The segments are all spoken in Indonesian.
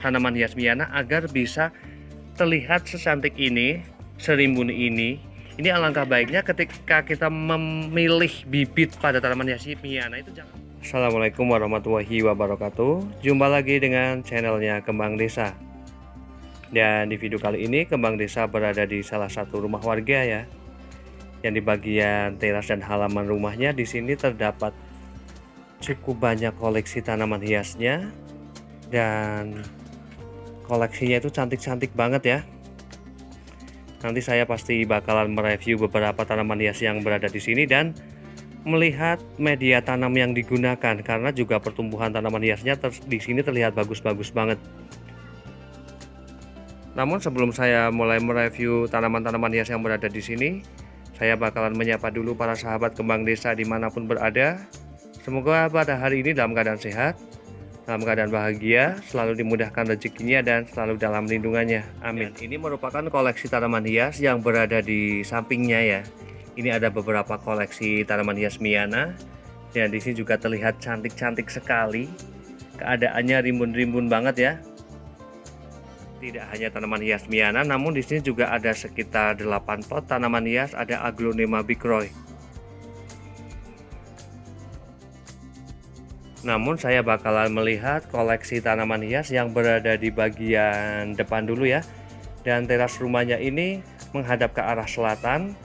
tanaman hias Miana agar bisa terlihat secantik ini, serimbun ini. Ini alangkah baiknya ketika kita memilih bibit pada tanaman hias Miana itu jangan. Assalamualaikum warahmatullahi wabarakatuh. Jumpa lagi dengan channelnya Kembang Desa. Dan di video kali ini Kembang Desa berada di salah satu rumah warga ya. Yang di bagian teras dan halaman rumahnya di sini terdapat cukup banyak koleksi tanaman hiasnya. Dan koleksinya itu cantik-cantik banget ya. Nanti saya pasti bakalan mereview beberapa tanaman hias yang berada di sini dan melihat media tanam yang digunakan, karena juga pertumbuhan tanaman hiasnya di sini terlihat bagus-bagus banget. Namun sebelum saya mulai mereview tanaman-tanaman hias yang berada di sini, saya bakalan menyapa dulu para sahabat Kembang Desa dimanapun berada. Semoga pada hari ini dalam keadaan sehat, dalam keadaan bahagia, selalu dimudahkan rezekinya dan selalu dalam lindungannya. Amin. Dan ini merupakan koleksi tanaman hias yang berada di sampingnya ya. Ini ada beberapa koleksi tanaman hias Miana. Dan di sini juga terlihat cantik-cantik sekali. Keadaannya rimbun-rimbun banget ya. Tidak hanya tanaman hias Miana, namun di sini juga ada sekitar 8 pot tanaman hias, ada Aglonema Bikroy. Namun saya bakalan melihat koleksi tanaman hias yang berada di bagian depan dulu ya. Dan teras rumahnya ini menghadap ke arah selatan.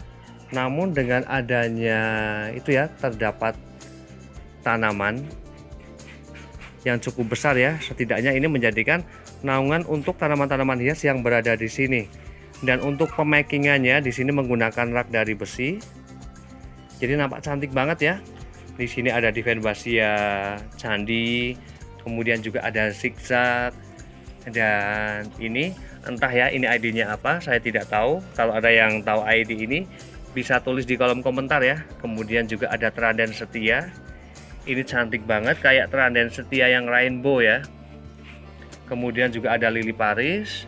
Namun dengan adanya itu ya, terdapat tanaman yang cukup besar ya. Setidaknya ini menjadikan naungan untuk tanaman-tanaman hias yang berada di sini. Dan untuk pemakingannya di sini menggunakan rak dari besi. Jadi nampak cantik banget ya. Di sini ada Divenbasia candi, kemudian juga ada zigzag, dan ini entah ya ini ID-nya apa, saya tidak tahu. Kalau ada yang tahu ID ini bisa tulis di kolom komentar ya. Kemudian juga ada Teraden Setia, ini cantik banget kayak Teraden Setia yang rainbow ya. Kemudian juga ada Lili Paris,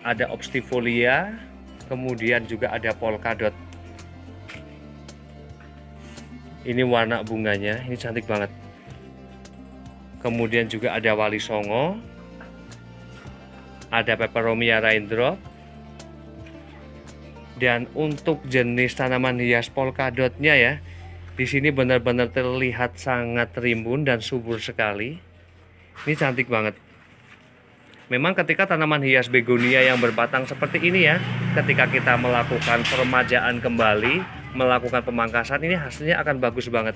ada Obstifolia, kemudian juga ada Polkadot. Ini warna bunganya, ini cantik banget. Kemudian juga ada Wali Songo, ada Peperomia Raindrop. Dan untuk jenis tanaman hias polkadotnya ya, di sini benar-benar terlihat sangat rimbun dan subur sekali. Ini cantik banget. Memang ketika tanaman hias begonia yang berbatang seperti ini ya, ketika kita melakukan peremajaan kembali, melakukan pemangkasan, ini hasilnya akan bagus banget.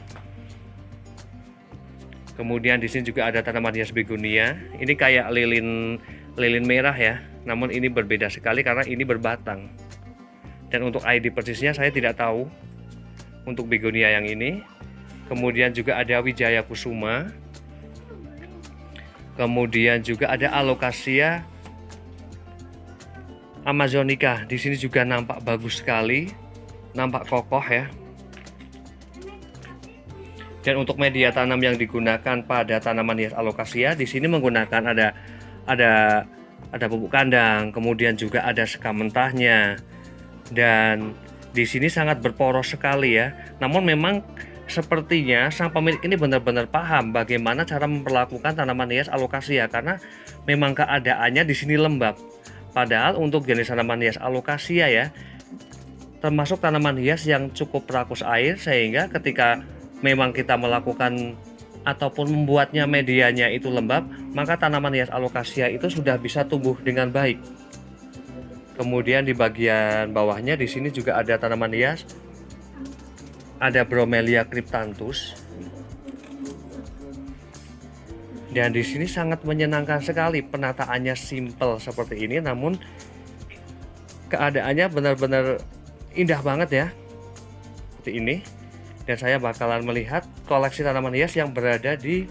Kemudian di sini juga ada tanaman hias begonia. Ini kayak lilin merah ya, namun ini berbeda sekali karena ini berbatang. Dan untuk ID persisnya saya tidak tahu untuk begonia yang ini. Kemudian juga ada Wijaya Kusuma. Kemudian juga ada Alocasia Amazonica. Di sini juga nampak bagus sekali, nampak kokoh ya. Dan untuk media tanam yang digunakan pada tanaman hias Alocasia di sini menggunakan ada pupuk kandang, kemudian juga ada sekam mentahnya. Dan di sini sangat berporos sekali ya. Namun memang sepertinya sang pemilik ini benar-benar paham bagaimana cara memperlakukan tanaman hias Alocasia, karena memang keadaannya di sini lembab. Padahal untuk jenis tanaman hias Alocasia ya, termasuk tanaman hias yang cukup rakus air, sehingga ketika memang kita melakukan ataupun membuatnya medianya itu lembab, maka tanaman hias Alocasia itu sudah bisa tumbuh dengan baik. Kemudian di bagian bawahnya di sini juga ada tanaman hias, ada Bromelia cryptanthus. Dan di sini sangat menyenangkan sekali, penataannya simple seperti ini, namun keadaannya benar-benar indah banget ya, seperti ini. Dan saya bakalan melihat koleksi tanaman hias yang berada di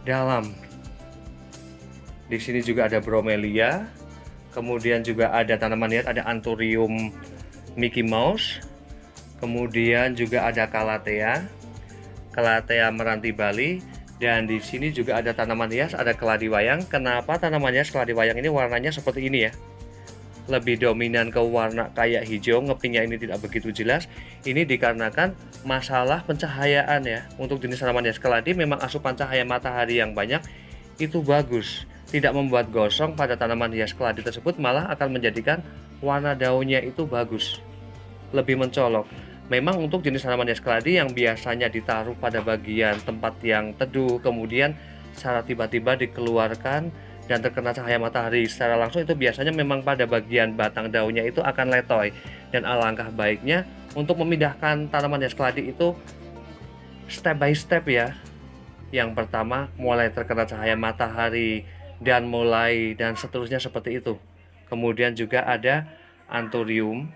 dalam. Di sini juga ada Bromelia, kemudian juga ada tanaman hias, ada Anthurium Mickey Mouse, kemudian juga ada Calathea meranti Bali. Dan di sini juga ada tanaman hias, ada keladi wayang. Kenapa tanaman hias keladi wayang ini warnanya seperti ini ya? Lebih dominan ke warna kayak hijau, ngepingnya ini tidak begitu jelas. Ini dikarenakan masalah pencahayaan ya. Untuk jenis tanaman hias keladi memang asupan cahaya matahari yang banyak itu bagus. tidak membuat gosong pada tanaman hias keladi tersebut, malah akan menjadikan warna daunnya itu bagus, lebih mencolok. Memang untuk jenis tanaman hias keladi yang biasanya ditaruh pada bagian tempat yang teduh, kemudian secara tiba-tiba dikeluarkan dan terkena cahaya matahari secara langsung, itu biasanya memang pada bagian batang daunnya itu akan letoy. Dan alangkah baiknya untuk memindahkan tanaman hias keladi itu step by step ya. Yang pertama mulai terkena cahaya matahari dan seterusnya seperti itu. Kemudian juga ada anthurium.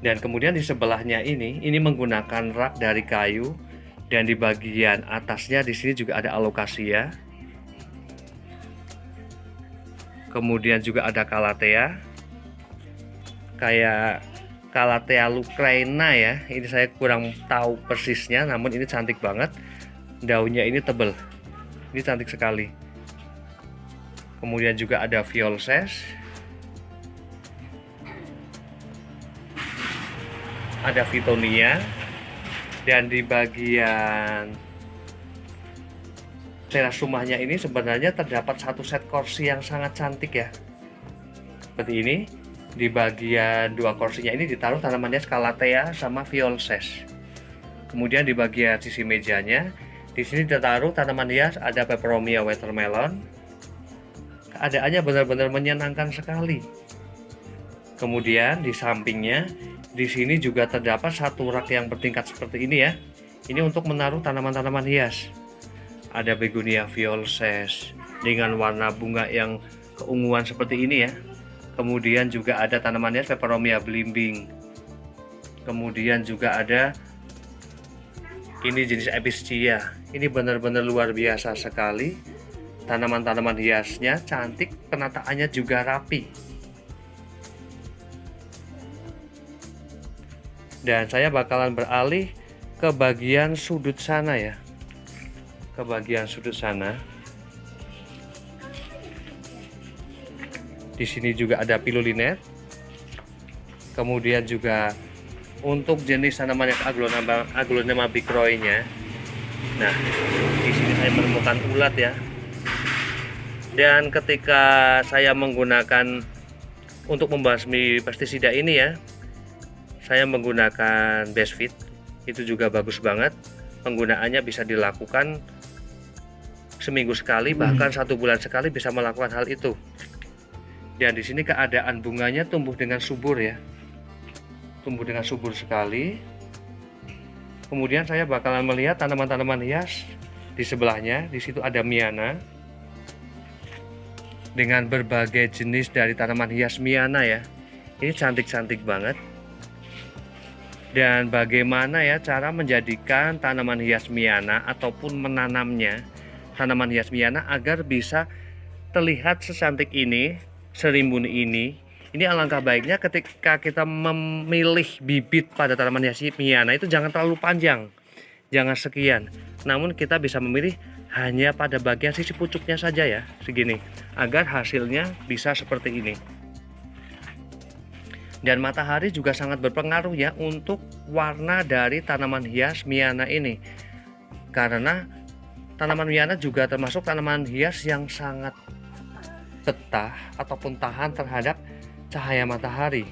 Dan kemudian di sebelahnya ini menggunakan rak dari kayu, dan di bagian atasnya di sini juga ada alocasia. Kemudian juga ada calathea, kayak Calathea lucrena ya. Ini saya kurang tahu persisnya, namun ini cantik banget. Daunnya ini tebal, ini cantik sekali. Kemudian juga ada violses, ada Fittonia, dan di bagian teras rumahnya ini sebenarnya terdapat satu set kursi yang sangat cantik ya, seperti ini. Di bagian dua kursinya ini ditaruh tanaman hias Calathea sama violses. Kemudian di bagian sisi mejanya di sini ditaruh tanaman hias, ada peperomia watermelon. Keadaannya benar-benar menyenangkan sekali. Kemudian di sampingnya di sini juga terdapat satu rak yang bertingkat seperti ini ya. Ini untuk menaruh tanaman-tanaman hias. Ada begonia violses dengan warna bunga yang keunguan seperti ini ya. Kemudian juga ada tanaman hias peperomia belimbing. Kemudian juga ada ini jenis epischia. Ini benar-benar luar biasa sekali. Tanaman-tanaman hiasnya cantik, penataannya juga rapi. Dan saya bakalan beralih ke bagian sudut sana ya. Ke bagian sudut sana. Di sini juga ada pilulinet. Kemudian juga untuk jenis tanaman yang aglonema bicroinya. Nah, di sini saya menemukan ulat ya. Dan ketika saya menggunakan untuk membasmi pestisida ini ya, saya menggunakan Bestfit. Itu juga bagus banget. Penggunaannya bisa dilakukan seminggu sekali, bahkan 1 bulan sekali bisa melakukan hal itu. Dan di sini keadaan bunganya tumbuh dengan subur ya, tumbuh dengan subur sekali. Kemudian saya bakalan melihat tanaman-tanaman hias di sebelahnya. Di situ ada miana dengan berbagai jenis dari tanaman hias miana ya. Ini cantik-cantik banget. Dan bagaimana ya cara menjadikan tanaman hias miana ataupun menanamnya tanaman hias miana agar bisa terlihat secantik ini, serimbun ini. Ini alangkah baiknya ketika kita memilih bibit pada tanaman hias miana itu jangan terlalu panjang, jangan sekian. Namun kita bisa memilih hanya pada bagian sisi pucuknya saja ya, segini, agar hasilnya bisa seperti ini. Dan matahari juga sangat berpengaruh ya untuk warna dari tanaman hias miana ini. Karena tanaman miana juga termasuk tanaman hias yang sangat betah ataupun tahan terhadap cahaya matahari.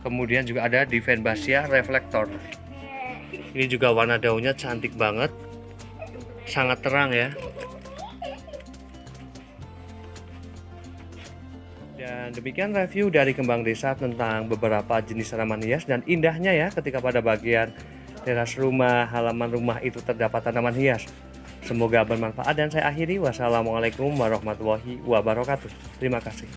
Kemudian juga ada Divenbasia reflector. Ini juga warna daunnya cantik banget, sangat terang ya. Dan demikian review dari Kembang Desa tentang beberapa jenis tanaman hias dan indahnya ya ketika pada bagian teras rumah, halaman rumah itu terdapat tanaman hias. Semoga bermanfaat dan saya akhiri. Wassalamualaikum warahmatullahi wabarakatuh. Terima kasih.